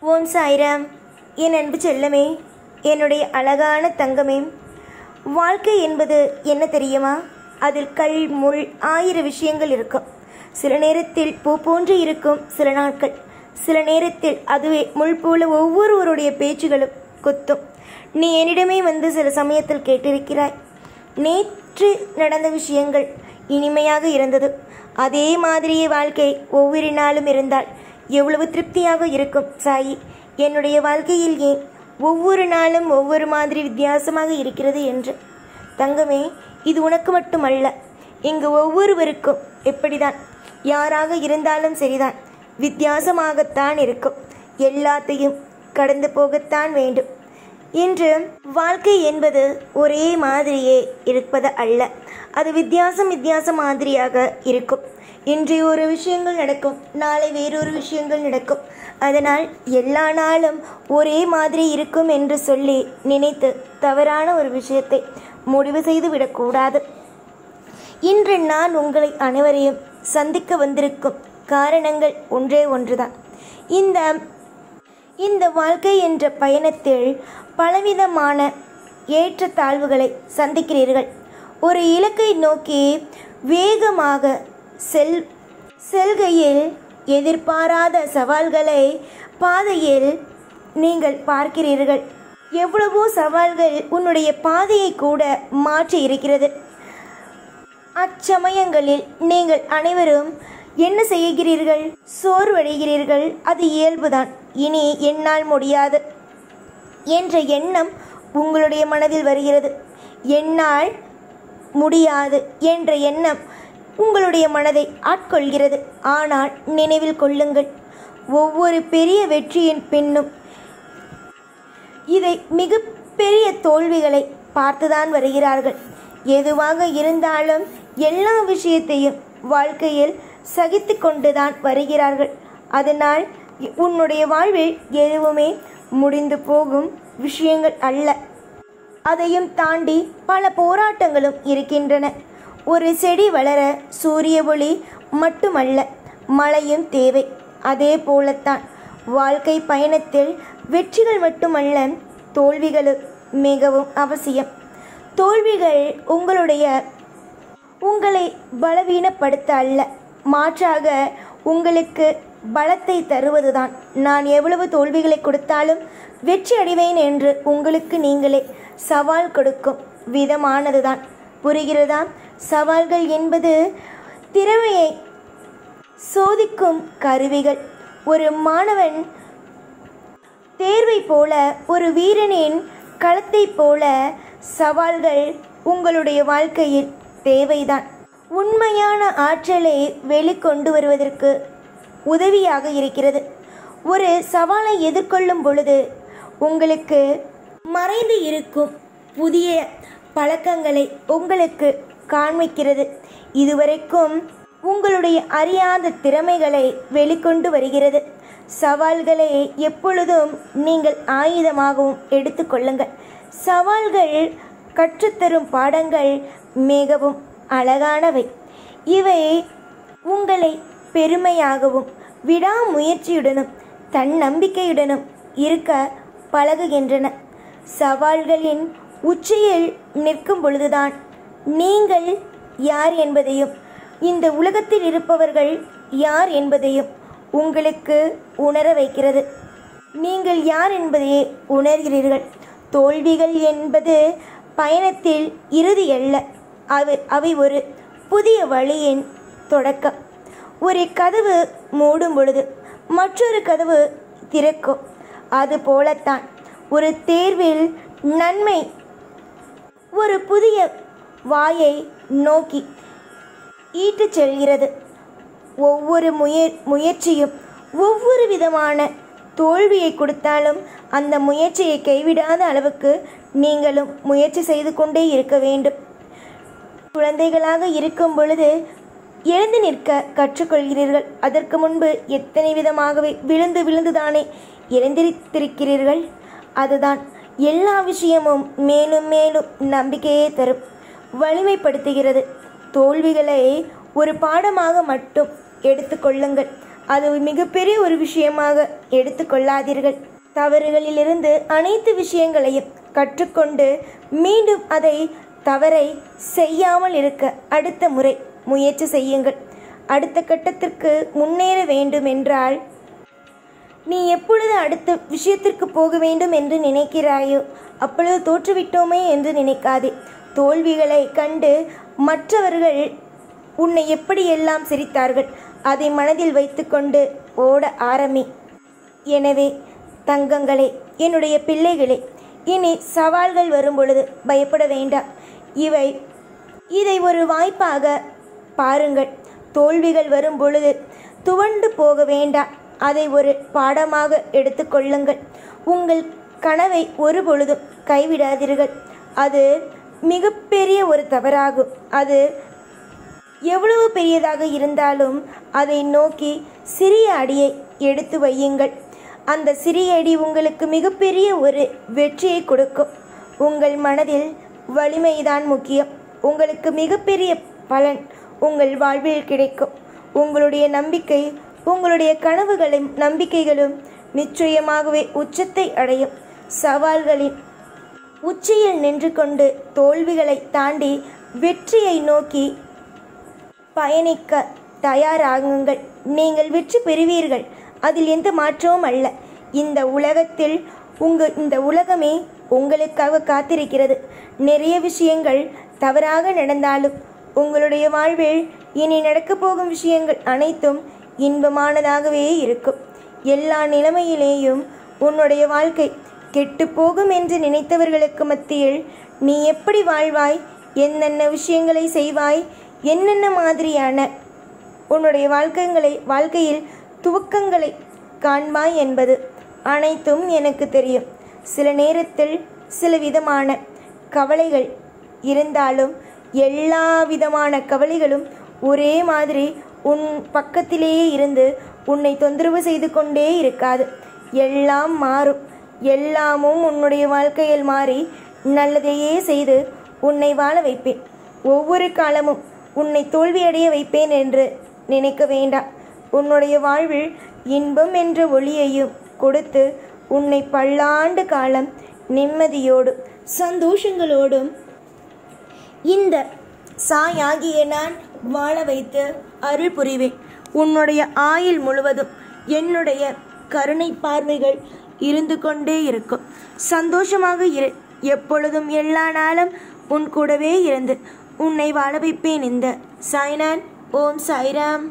ஓம் சாய்ராம். என் அன்பு செல்லமே, என்னுடைய அழகான தங்கமே, வாழ்க்கை என்பது என்ன தெரியுமா? அதில் கல் முள் 1000 விஷயங்கள் இருக்கும். சில நேரத்தில் பூ போன்று இருக்கும் சில நாட்கள், சில நேரத்தில் அதுவே முள் போல ஒவ்வொருவருடைய பேச்சுகளும் குத்தும். நீ என்னிடமே வந்து சில சமயத்தில் கேட்டிருக்கிறாய், நேற்று நடந்த விஷயங்கள் இனிமையாக இருந்தது, அதே மாதிரியே வாழ்க்கை ஒவ்வொரு நாளும் இருந்தால் எவ்வளவு திருப்தியாக இருக்கும் சாயி. என்னுடைய வாழ்க்கையில் ஏன் ஒவ்வொரு நாளும் ஒவ்வொரு மாதிரி வித்தியாசமாக இருக்கிறது என்று. தங்கமே, இது உனக்கு மட்டுமல்ல, இங்கு ஒவ்வொருவருக்கும் எப்படிதான், யாராக இருந்தாலும் சரிதான், வித்தியாசமாகத்தான் இருக்கும். எல்லாத்தையும் கடந்து போகத்தான் வேண்டும். இன்று வாழ்க்கை என்பது ஒரே மாதிரியே இருப்பது அல்ல, அது வித்தியாசம் மாதிரியாக இருக்கும். இன்று ஒரு விஷயங்கள் நடக்கும், நாளை வேறொரு விஷயங்கள் நடக்கும். அதனால் எல்லா நாளும் ஒரே மாதிரி இருக்கும் என்று சொல்லி நினைத்து தவறான ஒரு விஷயத்தை முடிவு செய்து விடக்கூடாது. இன்று நான் உங்களை அனைவரையும் சந்திக்க வந்திருக்கும் காரணங்கள் ஒன்றே ஒன்றுதான். இந்த வாழ்க்கை என்ற பயணத்தில் பலவிதமான ஏற்றத்தாழ்வுகளை சந்திக்கிறீர்கள். ஒரு இலக்கை நோக்கி வேகமாக செல்கையில் எதிர்பாராத சவால்களை பாதையில் நீங்கள் பார்க்கிறீர்கள். எவ்வளவோ சவால்கள் உன்னுடைய பாதையை கூட மாற்றி இருக்கிறது. அச்சமயங்களில் நீங்கள் அனைவரும் என்ன செய்கிறீர்கள்? சோர்வடைகிறீர்கள். அது இயல்புதான். இனி என்னால் முடியாது என்ற எண்ணம் உங்களுடைய மனதில் வருகிறது. என்னால் முடியாது என்ற எண்ணம் உங்களுடைய மனதை ஆட்கொள்கிறது. ஆனால் நினைவில் கொள்ளுங்கள், ஒவ்வொரு பெரிய வெற்றியின் பின்னும் இதை மிகப்பெரிய தோல்விகளை பார்த்துதான் வருகிறார்கள். எதுவாக இருந்தாலும் எல்லா விஷயத்தையும் வாழ்க்கையில் சகித்து கொண்டுதான் வருகிறார்கள். அதனால் உன்னுடைய வாழ்வில் எதுவுமே முடிந்து போகும் விஷயங்கள் அல்ல. அதையும் தாண்டி பல போராட்டங்களும் இருக்கின்றன. ஒரு செடி வளர சூரிய ஒளி மட்டுமல்ல, மழையும் தேவை. அதே போலத்தான் வாழ்க்கை பயணத்தில் வெற்றிகள் மட்டுமல்ல, தோல்விகளும் மிகவும் அவசியம். தோல்விகள் உங்களை பலவீனப்படுத்த அல்ல, மாற்றாக உங்களுக்கு பலத்தை தருவதுதான். நான் எவ்வளவு தோல்விகளை கொடுத்தாலும் வெற்றி அடைவேன் என்று உங்களுக்கு நீங்களே சவால் கொடுக்கும் விதமானதுதான். புரிகிறதா? சவால்கள் என்பது திறமையை சோதிக்கும் கருவிகள். ஒரு மாணவன் தேர்வை போல, ஒரு வீரனின் களத்தை போல சவால்கள் உங்களுடைய வாழ்க்கையில் தேவைதான். உண்மையான ஆற்றலை வெளிக்கொண்டு வருவதற்கு உதவியாக இருக்கிறது. ஒரு சவாலை எதிர்கொள்ளும் பொழுது உங்களுக்கு மறைந்து இருக்கும் புதிய பழக்கங்களை உங்களுக்கு காண்பிக்கிறது. இதுவரைக்கும் உங்களுடைய அறியாத திறமைகளை வெளிக்கொண்டு வருகிறது. சவால்களை எப்பொழுதும் நீங்கள் ஆயுதமாகவும் எடுத்துக்கொள்ளுங்கள். சவால்கள் கற்றுத்தரும் பாடங்கள் மிகவும் அழகானவை. இவை உங்களை பெருமையாகவும் விடாமுயற்சியுடனும் தன்னம்பிக்கையுடனும் இருக்க பழகுகின்றன. சவால்களின் உச்சியில் நிற்கும் பொழுதுதான் நீங்கள் யார் என்பதையும், இந்த உலகத்தில் இருப்பவர்கள் யார் என்பதையும் உங்களுக்கு உணர வைக்கிறது. நீங்கள் யார் என்பதையே உணர்கிறீர்கள். தோல்விகள் என்பது பயணத்தில் இறுதி அல்ல, அவை ஒரு புதிய வழியின் தொடக்கம். ஒரு கதவு மூடும் பொழுது மற்றொரு கதவு திறக்கும். அது போலத்தான் ஒரு தேர்வில் நன்மை ஒரு புதிய வாயை நோக்கி ஈட்டுச் செல்கிறது. ஒவ்வொரு முயற்சியும் ஒவ்வொரு விதமான தோல்வியை கொடுத்தாலும் அந்த முயற்சியை கைவிடாத அளவுக்கு நீங்களும் முயற்சி செய்து கொண்டே இருக்க வேண்டும். குழந்தைகளாக இருக்கும் பொழுது எழுந்து நிற்க கற்றுக்கொள்கிறீர்கள். அதற்கு முன்பு எத்தனை விதமாகவே விழுந்துதானே எழுந்திருக்கிறீர்கள். அதுதான் எல்லா விஷயமும் மேலும் மேலும் நம்பிக்கையே தரும், வலிமைப்படுத்துகிறது. தோல்விகளை ஒரு பாடமாக மட்டும் எடுத்துக்கொள்ளுங்கள். அது மிகப்பெரிய ஒரு விஷயமாக எடுத்துக்கொள்ளாதீர்கள். தவறுகளிலிருந்து அனைத்து விஷயங்களையும் கற்றுக்கொண்டு மீண்டும் தவறை செய்யாமல் இருக்க அடுத்த முறை முயற்சி செய்யுங்கள். அடுத்த கட்டத்திற்கு முன்னேற வேண்டும் என்றால் நீ எப்பொழுது அடுத்த விஷயத்திற்கு போக வேண்டும் என்று நினைக்கிறாயோ அப்பொழுது தோற்றுவிட்டோமே என்று நினைக்காதே. தோல்விகளை கண்டு மற்றவர்கள் உன்னை எப்படியெல்லாம் சிரித்தார்கள் அதை மனதில் வைத்துக்கொண்டு ஓட ஆரம்பி. எனவே தங்கங்களே, என்னுடைய பிள்ளைகளே, இனி சவால்கள் வரும் பொழுது பயப்பட வேண்டாம். இதை ஒரு வாய்ப்பாக பாருங்கள். தோல்விகள் வரும் பொழுது துவண்டு போக வேண்டாம், அதை ஒரு பாடமாக எடுத்துக்கொள்ளுங்கள். உங்கள் கனவை ஒரு பொழுதும் கைவிடாதீர்கள். அது மிகப்பெரிய ஒரு தவறாகும். அது எவ்வளவு பெரியதாக இருந்தாலும் அதை நோக்கி சிறிய அடியை எடுத்து வையுங்கள். அந்த சிறிய அடி உங்களுக்கு மிகப்பெரிய ஒரு வெற்றியை கொடுக்கும். உங்கள் மனதில் வலிமைதான் முக்கியம். உங்களுக்கு மிகப்பெரிய பலன் உங்கள் வாழ்வில் கிடைக்கும். உங்களுடைய நம்பிக்கை, உங்களுடைய கனவுகளும் நம்பிக்கைகளும் நிச்சயமாகவே உச்சத்தை அடையும். சவால்களின் உச்சியில் நின்று கொண்டு தோல்விகளை தாண்டி வெற்றியை நோக்கி பயணிக்க தயாராகுங்கள். நீங்கள் வெற்றி பெறுவீர்கள், அதில் எந்த மாற்றமும் அல்ல. இந்த உலகமே உங்களுக்காக காத்திருக்கிறது. நிறைய விஷயங்கள் தவறாக நடந்தாலும் உங்களுடைய வாழ்வில் இனி நடக்கப் போகும் விஷயங்கள் அனைத்தும் இன்பமானதாகவே இருக்கும். எல்லா நிலைமையிலேயும் உன்னுடைய வாழ்க்கை கெட்டுப்போகும் என்று நினைத்தவர்களுக்கு மத்தியில் நீ எப்படி வாழ்வாய், என்னென்ன விஷயங்களை செய்வாய், என்னென்ன மாதிரியான உன்னுடைய வாழ்க்கையில் துவக்கங்களை காண்பாய் என்பது அனைத்தும் எனக்கு தெரியும். சில நேரத்தில் சில விதமான கவலைகள் இருந்தாலும் எல்லா விதமான கவலைகளும் ஒரே மாதிரி உன் பக்கத்திலேயே இருந்து உன்னை தொந்தரவு செய்து கொண்டே இருக்காது. எல்லாம் மாறும். எல்லாமும் உன்னுடைய வாழ்க்கையில் மாறி நல்லதையே செய்து உன்னை வாழ வைப்பேன். ஒவ்வொரு காலமும் உன்னை தோல்வியடைய வைப்பேன் என்று நினைக்க வேண்டாம். உன்னுடைய வாழ்வில் இன்பம் என்ற ஒளியையும் கொடுத்து உன்னை பல்லாண்டு காலம் நிம்மதியோடும் சந்தோஷங்களோடும் இந்த சாயாகிய நான் வாழ வைத்து அருள் புரிவேன். உன்னுடைய ஆயுள் முழுவதும் என்னுடைய கருணை பார்வைகள் இருந்து கொண்டே இருக்கும். சந்தோஷமாக இரு. எப்பொழுதும் எல்லா நாளும் உன் கூடவே இருந்து உன்னை வாழ வைப்பேன். இந்த சாய்நான். ஓம் சாய்ராம்.